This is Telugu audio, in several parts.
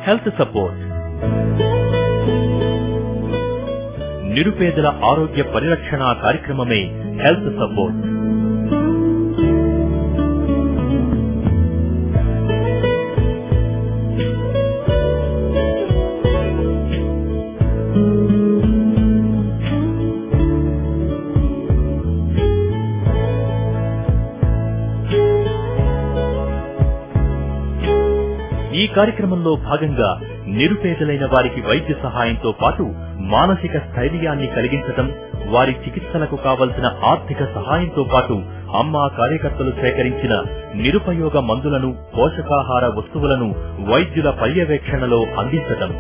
Health support. నిరుపేదల ఆరోగ్య పరిరక్షణ కార్యక్రమమే హెల్త్ సపోర్ట్. ఈ కార్యక్రమంలో భాగంగా నిరుపేదలైన వారికి వైద్య సహాయంతో పాటు మానసిక స్థైర్యాన్ని కలిగించడం, వారి చికిత్సలకు కావలసిన ఆర్థిక సహాయంతో పాటు అమ్మా కార్యకర్తలు సేకరించిన నిరుపయోగ మందులను, పోషకాహార వస్తువులను వైద్యుల పర్యవేక్షణలో అందించడం.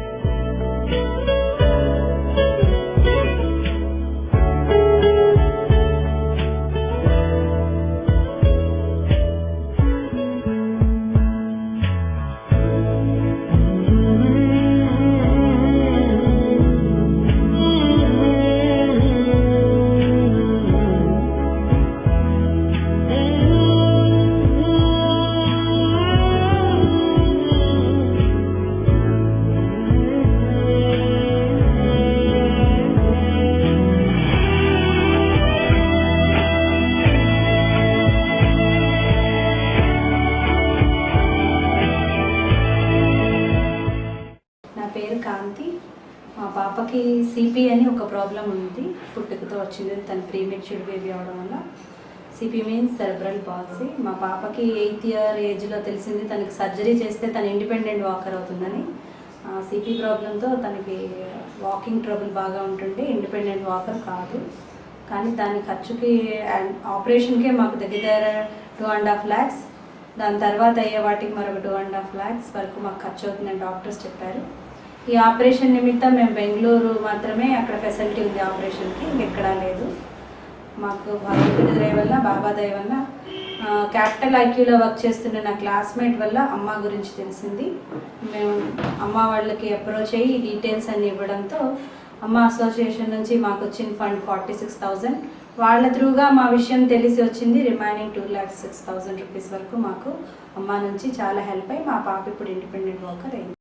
కాంతి. మా పాపకి సిపి అని ఒక ప్రాబ్లం ఉంది, పుట్టుకతో వచ్చింది. తను ప్రీమెచ్యూర్ బేబీ అవడం వల్ల సిపి మీన్స్ సెరెబ్రల్ పాల్సీ. మా పాపకి 8th year ఏజ్లో తెలిసింది తనకి సర్జరీ చేస్తే తను ఇండిపెండెంట్ వాకర్ అవుతుందని. సిపి ప్రాబ్లంతో తనకి వాకింగ్ ట్రబుల్ బాగా ఉంటుంది, ఇండిపెండెంట్ వాకర్ కాదు. కానీ దాని ఖర్చుకి ఆపరేషన్కే మాకు దగ్గర 2.5 lakhs, దాని తర్వాత అయ్యే వాటికి మరొక 2.5 lakhs వరకు మాకు ఖర్చు అవుతుందని డాక్టర్స్ చెప్పారు. ఈ ఆపరేషన్ నిమిత్తం మేము బెంగళూరు మాత్రమే అక్కడ ఫెసిలిటీ ఉంది ఆపరేషన్కి, ఇంకెక్కడా లేదు. మాకు భగవంతుడి దయ వల్ల, బాబా దయ వల్ల, క్యాపిటల్ ఐక్యూలో వర్క్ చేస్తున్న నా క్లాస్మేట్ వల్ల అమ్మ గురించి తెలిసింది. మేము అమ్మ వాళ్ళకి అప్రోచ్ అయ్యి డీటెయిల్స్ అన్ని ఇవ్వడంతో అమ్మ అసోసియేషన్ నుంచి మాకు వచ్చిన ఫండ్ 46,000. వాళ్ళ త్రూగా మా విషయం తెలిసి వచ్చింది. రిమైనింగ్ 2,06,000 రూపీస్ వరకు మాకు అమ్మ నుంచి చాలా హెల్ప్ అయ్యి మా పాప ఇప్పుడు ఇండిపెండెంట్ వాకర్ అయింది.